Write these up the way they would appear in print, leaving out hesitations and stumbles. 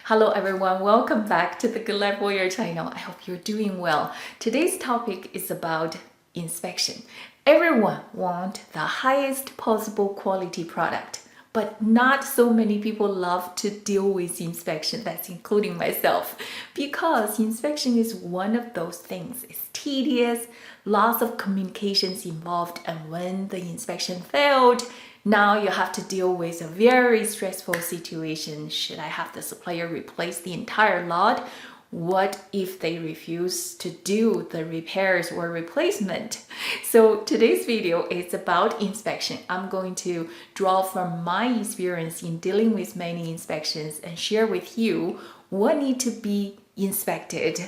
Hello everyone, welcome back to the Good Life Warrior channel. I hope you're doing well. Today's topic is about inspection. Everyone wants the highest possible quality product, but not so many people love to deal with inspection. That's including myself, because inspection is one of those things. It's tedious, lots of communications involved, and when the inspection failed, now you have to deal with a very stressful situation. Should I have the supplier replace the entire lot? What if they refuse to do the repairs or replacement? So today's video is about inspection. I'm going to draw from my experience in dealing with many inspections and share with you what needs to be inspected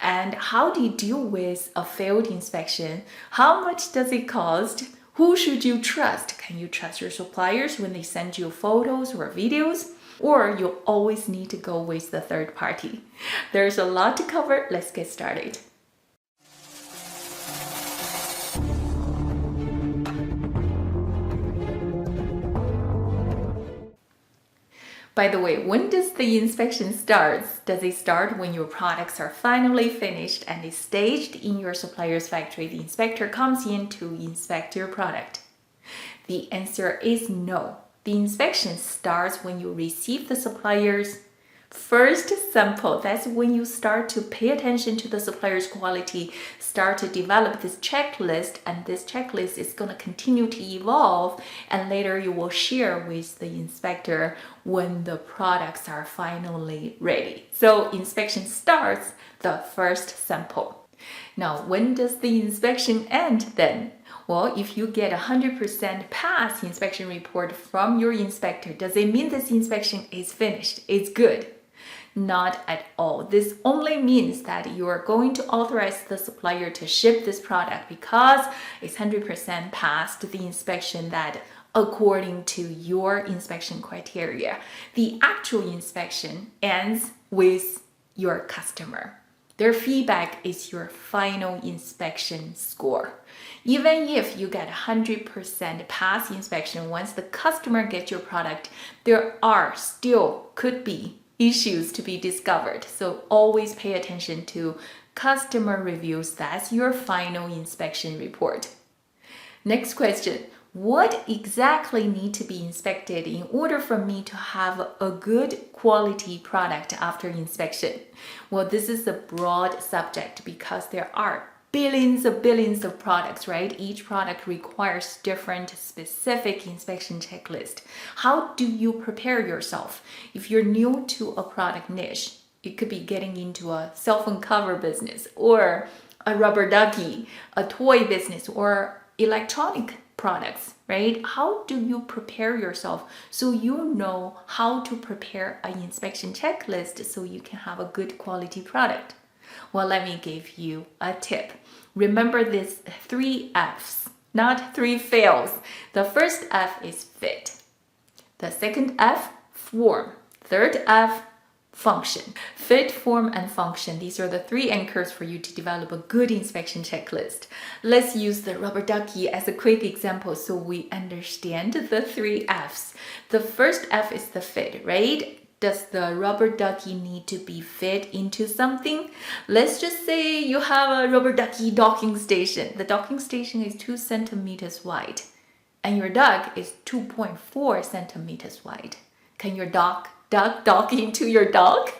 and how do you deal with a failed inspection? How much does it cost? Who should you trust? Can you trust your suppliers when they send you photos or videos? Or you always need to go with the third party? There's a lot to cover. Let's get started. By the way, when does the inspection start? Does it start when your products are finally finished and is staged in your supplier's factory? The inspector comes in to inspect your product. The answer is no. The inspection starts when you receive the supplier's first sample. That's when you start to pay attention to the supplier's quality, start to develop this checklist, and this checklist is going to continue to evolve, and later you will share with the inspector when the products are finally ready. So inspection starts the first sample. Now, when does the inspection end then? Well, if you get 100% pass inspection report from your inspector, does it mean this inspection is finished? It's good? Not at all. This only means that you are going to authorize the supplier to ship this product because it's 100% passed the inspection that according to your inspection criteria. The actual inspection ends with your customer. Their feedback is your final inspection score. Even if you get 100% pass inspection, once the customer gets your product, there are still could be issues to be discovered. So always pay attention to customer reviews. That's your final inspection report. Next question. What exactly needs to be inspected in order for me to have a good quality product after inspection? Well, this is a broad subject because there are billions of products, right? Each product requires different specific inspection checklist. How do you prepare yourself? If you're new to a product niche, it could be getting into a cell phone cover business or a rubber ducky, a toy business, or electronic products, right? How do you prepare yourself so you know how to prepare an inspection checklist so you can have a good quality product? Well, let me give you a tip. Remember these 3 F's, not 3 fails. The first F is fit. The second F, form. Third F, function. Fit, form, and function. These are the 3 anchors for you to develop a good inspection checklist. Let's use the rubber ducky as a quick example so we understand the 3 F's. The first F is the fit, right? Does the rubber ducky need to be fit into something? Let's just say you have a rubber ducky docking station. The docking station is 2 centimeters wide and your duck is 2.4 centimeters wide. Can your duck dock into your dog?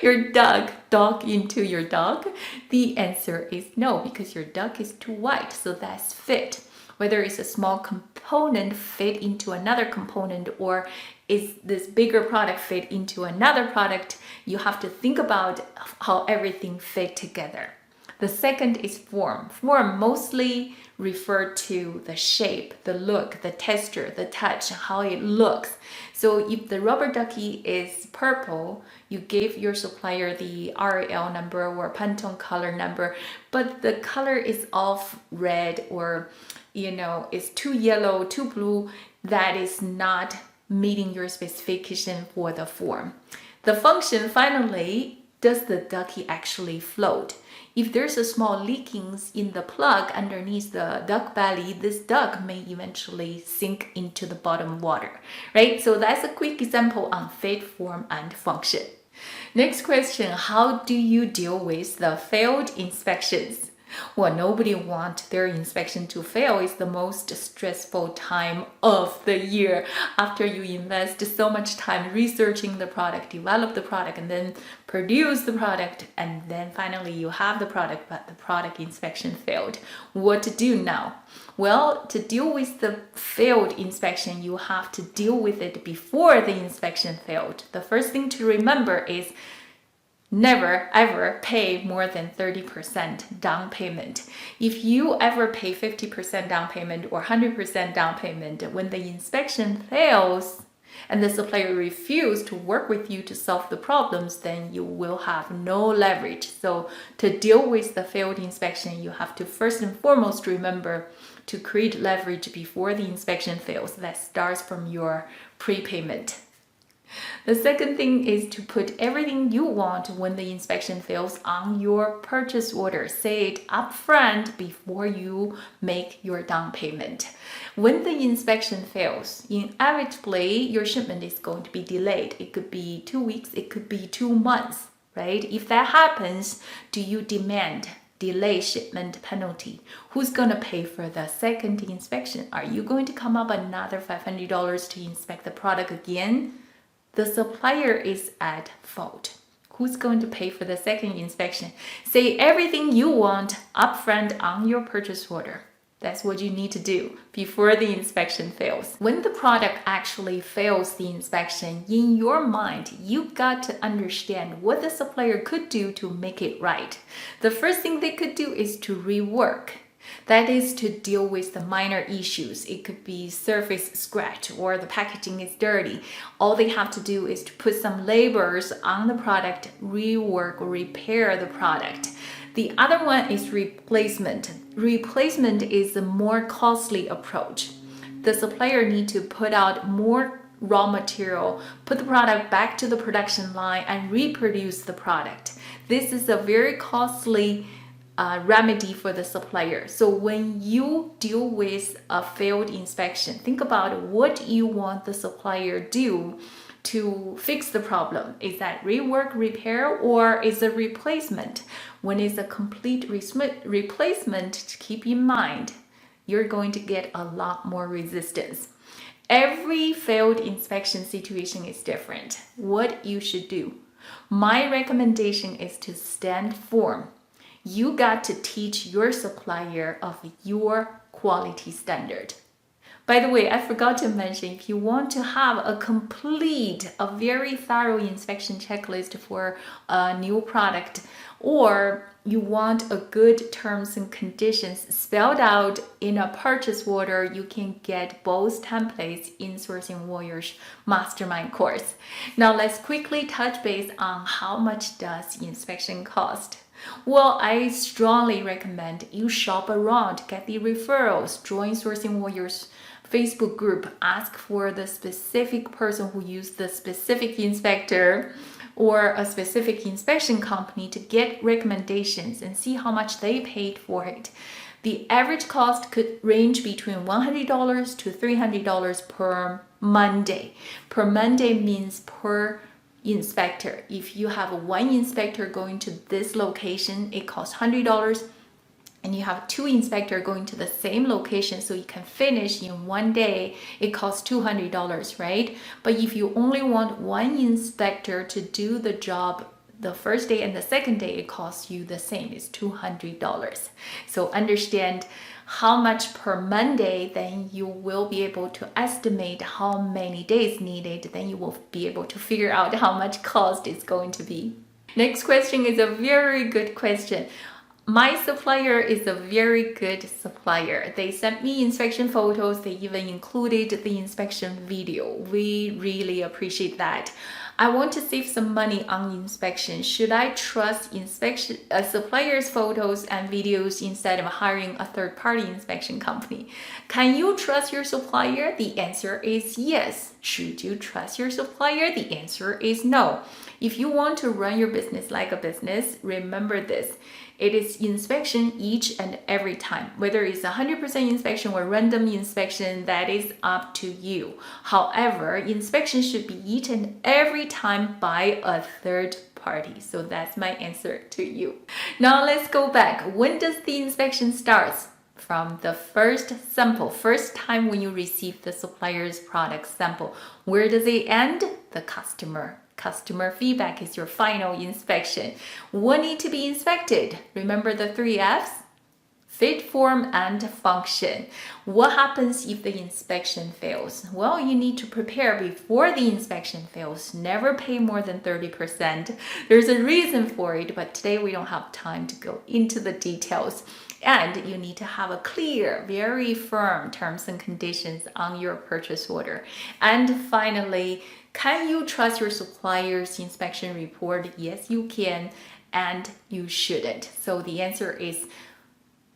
Your duck dock into your dog? The answer is no, because your duck is too wide, so that's fit. Whether it's a small component fit into another component or is this bigger product fit into another product, you have to think about how everything fit together. The second is form. Form mostly refer to the shape, the look, the texture, the touch, how it looks. So if the rubber ducky is purple, you give your supplier the RAL number or Pantone color number, but the color is off red or it's too yellow, too blue, that is not meeting your specification for the form. The function finally does the ducky actually float? If there's a small leakings in the plug underneath the duck belly, this duck may eventually sink into the bottom water, right? So that's a quick example on fit, form, and function. Next question, how do you deal with the failed inspections? Well, nobody wants their inspection to fail. It's the most stressful time of the year after you invest so much time researching the product, develop the product, and then produce the product, and then finally you have the product, but the product inspection failed. What to do now? Well, to deal with the failed inspection, you have to deal with it before the inspection failed. The first thing to remember is never ever pay more than 30% down payment. If you ever pay 50% down payment or 100% down payment, when the inspection fails and the supplier refuses to work with you to solve the problems, then you will have no leverage. So to deal with the failed inspection, you have to first and foremost remember to create leverage before the inspection fails. That starts from your prepayment. The second thing is to put everything you want when the inspection fails on your purchase order. Say it upfront before you make your down payment. When the inspection fails, inevitably your shipment is going to be delayed. It could be 2 weeks, it could be 2 months, right? If that happens, do you demand delay shipment penalty? Who's going to pay for the second inspection? Are you going to come up another $500 to inspect the product again? The supplier is at fault. Who's going to pay for the second inspection? Say everything you want upfront on your purchase order. That's what you need to do before the inspection fails. When the product actually fails the inspection, in your mind, you got to understand what the supplier could do to make it right. The first thing they could do is to rework. That is to deal with the minor issues. It could be surface scratch or the packaging is dirty. All they have to do is to put some labels on the product, rework or repair the product. The other one is replacement. Replacement is a more costly approach. The supplier needs to put out more raw material, put the product back to the production line and reproduce the product. This is a very costly remedy for the supplier. So when you deal with a failed inspection, think about what you want the supplier do to fix the problem. Is that rework, repair, or is it replacement? When it's a complete replacement, keep in mind, you're going to get a lot more resistance. Every failed inspection situation is different. What you should do? My recommendation is to stand firm. You got to teach your supplier of your quality standard. By the way, I forgot to mention, if you want to have a very thorough inspection checklist for a new product, or you want a good terms and conditions spelled out in a purchase order, you can get both templates in Sourcing Warriors Mastermind course. Now let's quickly touch base on how much does inspection cost. Well, I strongly recommend you shop around, get the referrals, join Sourcing Warriors Facebook group, ask for the specific person who used the specific inspector or a specific inspection company to get recommendations and see how much they paid for it. The average cost could range between $100 to $300 per Monday. Per Monday means per inspector. If you have one inspector going to this location, it costs $100, and you have 2 inspectors going to the same location so you can finish in one day, it costs $200, right? But if you only want one inspector to do the job the first day and the second day, it costs you the same, it's $200. So understand how much per Monday, then you will be able to estimate how many days needed, then you will be able to figure out how much cost it's going to be. Next question is a very good question. My supplier is a very good supplier. They sent me inspection photos. They even included the inspection video. We really appreciate that. I want to save some money on inspection. Should I trust supplier's photos and videos instead of hiring a third-party inspection company? Can you trust your supplier? The answer is yes. Should you trust your supplier? The answer is no. If you want to run your business like a business, remember this. It is inspection each and every time. Whether it's 100% inspection or random inspection, that is up to you. However, inspection should be each and every time by a third party. So that's my answer to you. Now let's go back. When does the inspection start? From the first sample, first time when you receive the supplier's product sample. Where does it end? The customer. Customer feedback is your final inspection. What need to be inspected? Remember the 3 F's? Fit, form, and function. What happens if the inspection fails? Well, you need to prepare before the inspection fails. Never pay more than 30%. There's a reason for it, but today we don't have time to go into the details. And you need to have a clear, very firm terms and conditions on your purchase order. And finally, can you trust your supplier's inspection report? Yes, you can, and you shouldn't. So the answer is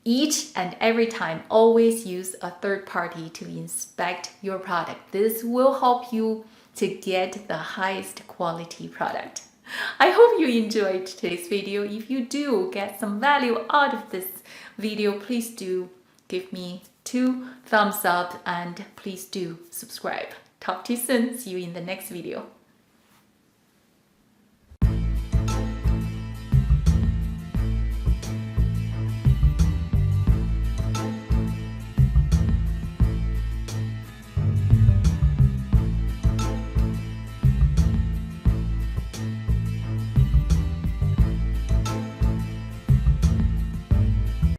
each and every time, always use a third party to inspect your product. This will help you to get the highest quality product. I hope you enjoyed today's video. If you do get some value out of this video, please do give me 2 thumbs up and please do subscribe. Talk to you soon. See you in the next video.